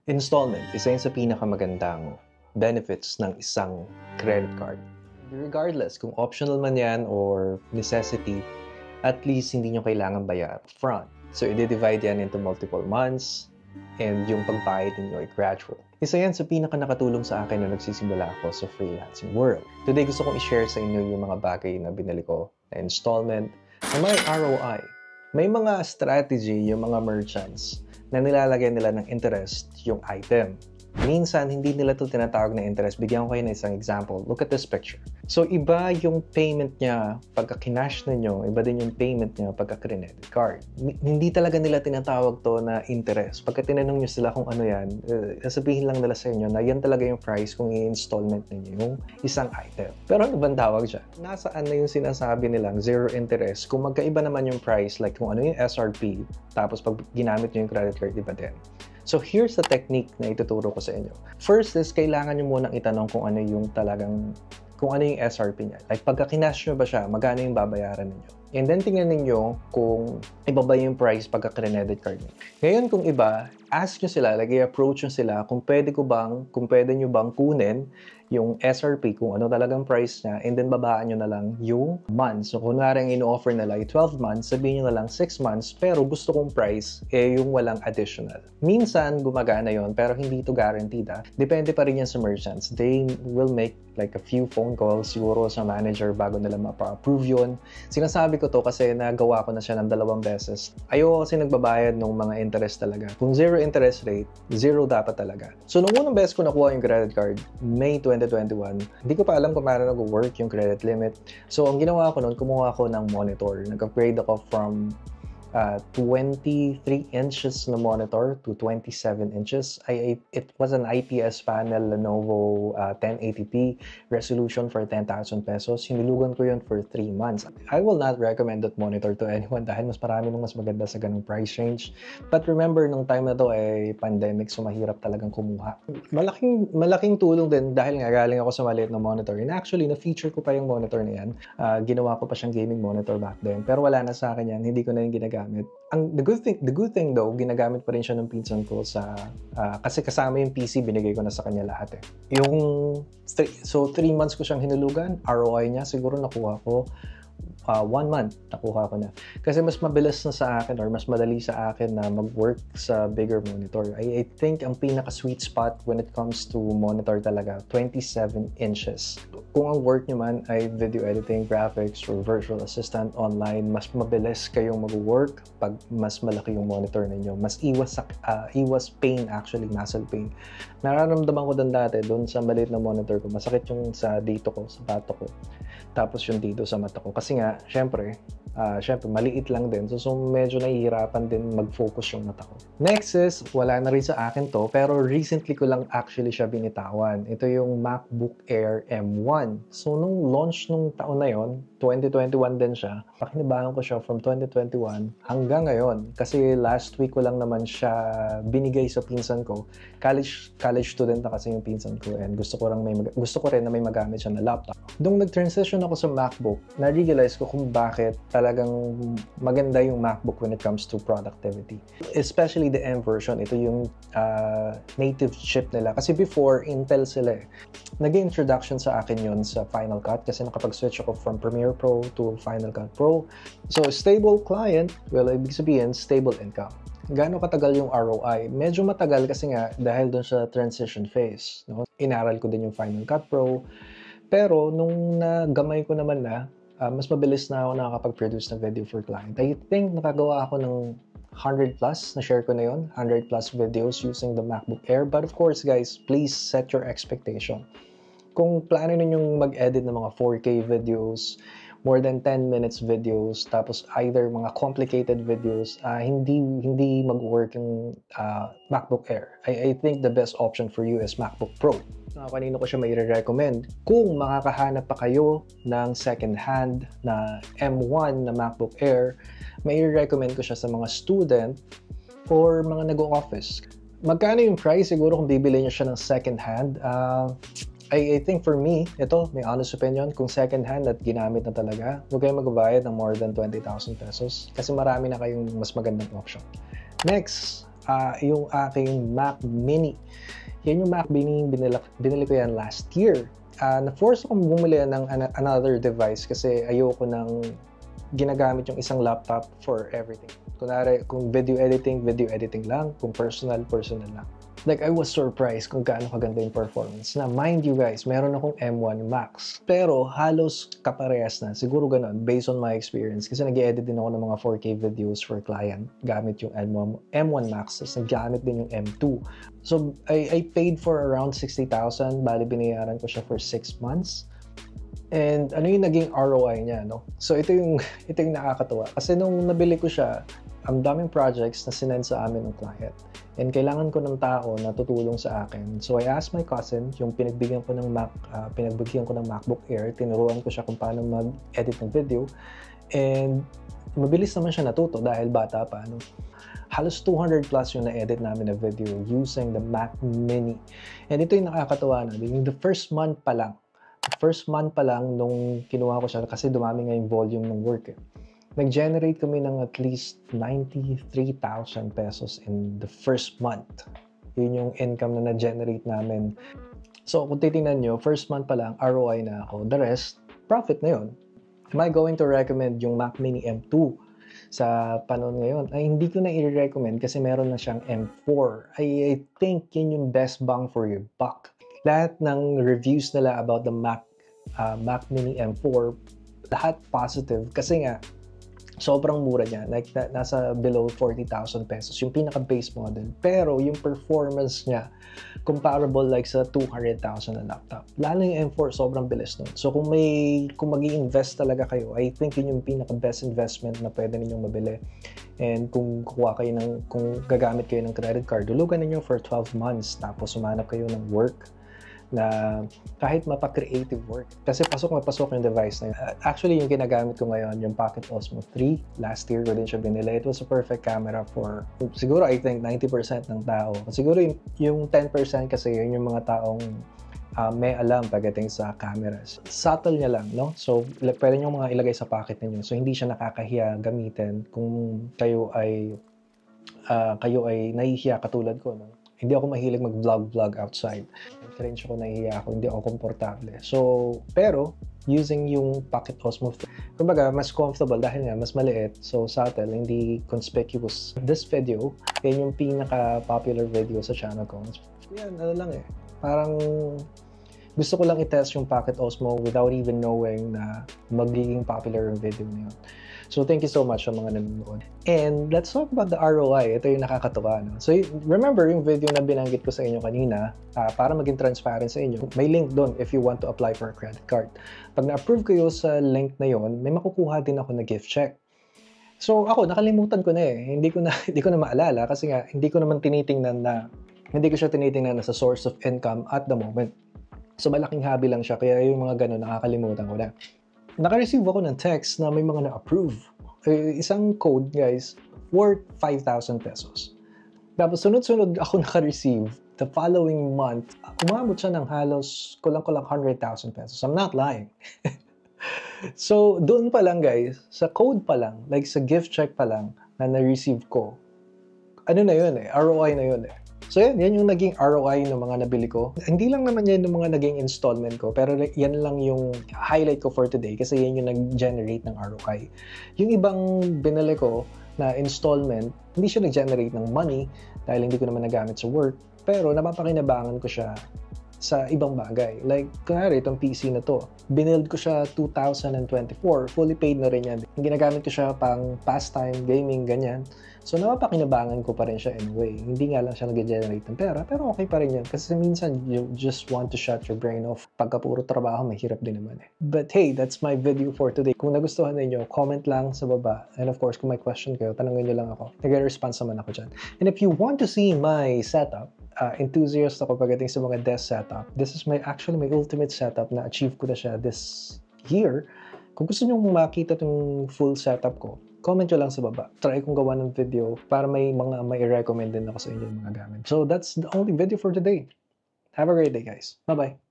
Installment, isa yun sa pinakamagandang benefits ng isang credit card. Regardless kung optional man yan or necessity, at least hindi nyo kailangan bayar upfront. So, i-divide yan into multiple months and yung pagbayad ninyo ay gradual. Isa yan sa pinaka-nakatulong sa akin na nagsisimula ako sa freelancing world. Today, gusto kong i-share sa inyo yung mga bagay na binili ko na installment na may ROI. May mga strategy yung mga merchants na nilalagyan nila ng interest yung item. Minsan, hindi nila ito tinatawag na interest. Bigyan ko kayo ng isang example. Look at this picture. So, iba yung payment niya pagka kinash ninyo, iba din yung payment niya pagka credit card. Hindi talaga nila tinatawag to na interest. Pagka tinanong nyo sila kung ano yan, sasabihin lang nila sa inyo na yan talaga yung price kung i-installment ninyo yung isang item. Pero ano bang tawag siya? Nasaan na yung sinasabi nilang zero interest kung magkaiba naman yung price, like kung ano yung SRP, tapos pag ginamit nyo yung credit card, iba din. So, here's the technique na ituturo ko sa inyo. First is, kailangan nyo munang itanong kung ano yung SRP niya. Like, pagka kinash nyo ba siya, magkano yung babayaran ninyo? And then, tingnan ninyo kung iba ba yung price pagka credit card niyo. Ngayon, kung iba, ask nyo sila, like, i-approach nyo sila kung pwede nyo bang kunin yung SRP, kung ano talagang price niya, and then babaan nyo na lang yung months. So, kung naring ino-offer nila ay 12 months, sabihin nyo na lang 6 months, pero gusto kong price, yung walang additional. Minsan, gumagana yon pero hindi ito guaranteed. Depende pa rin yan sa merchants. They will make like a few phone calls siguro sa manager bago nila mapa-approve yun. Sinasabi ko to kasi nagawa ko na siya ng 2 beses. Ayoko kasi nagbabayad ng mga interest talaga. Kung zero interest rate, zero dapat talaga. So, nung unang beses ko nakuha yung credit card, May 2021, hindi ko pa alam kung paano nag-work yung credit limit. So, ang ginawa ko noon, kumuha ako ng monitor. Nag-upgrade ako from 23 inches na monitor to 27 inches. It was an IPS panel Lenovo 1080p resolution for 10,000 pesos. Hinilugan ko yun for 3 months. I will not recommend that monitor to anyone dahil mas marami nung mas maganda sa ganung price range. But remember, nung time na to ay pandemic, so mahirap talagang kumuha. Malaking tulong din dahil nga galing ako sa maliit na monitor. And actually, na-feature ko pa yung monitor na yan. Ginawa ko pa siyang gaming monitor back then. Pero wala na sa akin yan. Hindi ko na yung ginagamit. The good thing though, ginagamit pa rin siya ng pinsan ko kasi kasama yung PC, binigay ko na sa kanya lahat So 3 months ko siyang hinulugan, ROI niya siguro nakuha ko 1 month nakuha ko na. Kasi mas mabilis na sa akin or mas madali sa akin na mag-work sa bigger monitor. I think ang pinaka-sweet spot when it comes to monitor talaga, 27 inches. Kung ang work nyo man ay video editing, graphics, or virtual assistant online, mas mabilis kayong mag-work pag mas malaki yung monitor ninyo. Mas iwas pain actually, muscle pain. Nararamdaman ko doon sa maliit na monitor ko. Masakit yung sa dito ko, sa bato ko. Tapos yung dito sa mata ko. Kasi nga, syempre, maliit lang din. So, medyo nahihirapan din mag-focus yung mata ko. Next is, wala na rin sa akin to, pero recently ko lang actually siya binitawan. Ito yung MacBook Air M1. So, nung launch nung taon na yon, 2021 din siya, pakinabangan ko siya from 2021 hanggang ngayon. Kasi last week ko lang naman siya binigay sa pinsan ko. College student na kasi yung pinsan ko and gusto ko rin na may magamit siya na laptop. Nung nag-transition ako sa MacBook, na-realize ko kung bakit talagang maganda yung MacBook when it comes to productivity. Especially the M version, ito yung native chip nila. Kasi before, Intel sila Nag-introduction sa akin yun sa Final Cut kasi nakapag-switch ako from Premiere Pro to Final Cut Pro. So, stable client, well, ibig sabihin, stable income. Gaano katagal yung ROI? Medyo matagal kasi nga dahil dun sa transition phase. No? Inaral ko din yung Final Cut Pro. Pero nung nagamay ko naman mas mabilis na ako nakakapag-produce ng video for client. I think nakagawa ako ng 100 plus, na-share ko na yun, 100 plus videos using the MacBook Air. But of course, guys, please set your expectation. Kung plano ninyong mag-edit ng mga 4K videos, more than 10 minutes videos, tapos either mga complicated videos, hindi mag-work yung MacBook Air. I think the best option for you is MacBook Pro. Kanino ko siya may recommend kung makakahanap pa kayo ng second-hand na M1 na MacBook Air, may recommend ko siya sa mga student or mga nag-o-office. Magkano yung price? Siguro kung bibili niyo siya ng second-hand, I think for me, ito, may honest opinion, kung second-hand at ginamit na talaga, huwag kayong magbabayad ng more than 20,000 pesos kasi marami na kayong mas magandang option. Next, yung aking Mac Mini. Yan yung Mac Mini, binili ko yan last year. Na-force akong bumili ng another device kasi ayoko nang ginagamit yung isang laptop for everything. Kunwari, kung video editing lang. Kung personal lang. Like, I was surprised kung gaano kaganda yung performance. Na, mind you guys, meron akong M1 Max. Pero halos kaparehas na. Siguro ganun, based on my experience. Kasi nag-edit din ako ng mga 4K videos for client gamit yung M1 Max. Tapos nag-gamit din yung M2. So, I paid for around 60,000. Bali, binayaran ko siya for 6 months. And ano yung naging ROI niya, no? So, ito yung nakakatuwa. Kasi nung nabili ko siya, ang daming projects na sinend sa amin ng client. And kailangan ko ng tao na tutulong sa akin. So I asked my cousin, yung pinagbigyan ko ng MacBook Air, tinuruan ko siya kung paano mag-edit ng video. And mabilis naman siya natuto dahil bata pa. No? Halos 200 plus yung na-edit namin na video using the Mac Mini. And ito yung nakakatawa na. Yung the first month pa lang nung kinuha ko siya kasi dumami nga yung volume ng work. Nag-generate kami ng at least 93,000 pesos in the first month. Yun yung income na na-generate namin. So, kung titingnan nyo, first month pa lang, ROI na ako. The rest, profit na yun. Am I going to recommend yung Mac Mini M2 sa panahon ngayon? Ay, hindi ko na i-recommend kasi meron na siyang M4. I think yun yung best bang for your buck. Lahat ng reviews nila about the Mac Mini M4, lahat positive kasi nga, sobrang mura niya. Like, nasa below 40,000 pesos. Yung pinaka-base model. Pero, yung performance niya, comparable like sa 200,000 na laptop. Lalo yung M4, sobrang bilis nun. So, kung mag-i-invest talaga kayo, I think yun yung pinaka-best investment na pwede ninyong mabili. And kung gagamit kayo ng credit card, dulugan ninyo for 12 months. Tapos, sumanap kayo ng work na kahit mapa-creative work. Kasi pasok yung device na yun. Actually, yung ginagamit ko ngayon, yung Pocket Osmo 3. Last year ko din siya binili. It was a perfect camera for, siguro I think 90% ng tao. Siguro yung 10% kasi yun yung mga taong may alam pagdating sa cameras. Subtle niya lang, no? So, pwede nyo mga ilagay sa pocket ninyo. So, hindi siya nakakahiya gamitin kung kayo ay nahihiya katulad ko, no? Hindi ako mahilig mag-vlog outside. Cringe ako, nahihiya ako, hindi ako komportable. So, pero, using yung Pocket Osmo, kumbaga, mas comfortable dahil nga, mas maliit. So, subtle, hindi conspicuous. This video, yan yung pinaka-popular video sa channel ko. Yan, parang gusto ko lang i-test yung Pocket Osmo without even knowing na magiging popular yung video na yun. So, thank you so much sa mga nanonood. And let's talk about the ROI. Ito yung nakakatuwa. No? So, remember yung video na binanggit ko sa inyo kanina, para maging transparent sa inyo, may link doon if you want to apply for a credit card. Pag na-approve kayo sa link na yon, may makukuha din ako na gift check. So, ako, nakalimutan ko na eh. Hindi ko na maalala kasi nga, hindi ko siya tinitingnan na sa source of income at the moment. So, malaking hobby lang siya. Kaya yung mga ganun, nakakalimutan ko na. Naka-receive ako ng text na may mga na-approve. Isang code, guys, worth 5,000 pesos. Tapos sunod-sunod ako naka-receive. The following month, umabot siya ng halos kulang-kulang 100,000 pesos. I'm not lying. So, doon pa lang, guys, sa code pa lang, like sa gift check pa lang na na-receive ko, ano na yun eh, ROI na yun eh. So yan yung naging ROI ng mga nabili ko. Hindi lang naman yan yung mga naging installment ko, pero yan lang yung highlight ko for today kasi yan yung nag-generate ng ROI. Yung ibang binili ko na installment, hindi siya nag-generate ng money dahil hindi ko naman nagamit sa work, pero napapakinabangan ko siya sa ibang bagay. Like, kunwari, itong PC na to, binild ko siya 2024, fully paid na rin yan. Ginagamit ko siya pang pastime, gaming, ganyan. So, napapakinabangan ko pa rin siya anyway. Hindi nga lang siya nag-generate ng pera, pero okay pa rin yan. Kasi minsan, you just want to shut your brain off. Pagka puro trabaho, mahirap din naman eh. But hey, that's my video for today. Kung nagustuhan ninyo, comment lang sa baba. And of course, kung may question kayo, tanongin nyo lang ako. Nag-response naman ako dyan. And if you want to see my setup, enthusiast ako pagdating sa mga desk setup. This is actually my ultimate setup na achieve ko na siya this year. Kung gusto nyo makita itong full setup ko, comment nyo lang sa baba. Try kong gawa ng video para may recommend din ako sa inyo mga gamit. So that's the only video for today. Have a great day, guys. Bye-bye.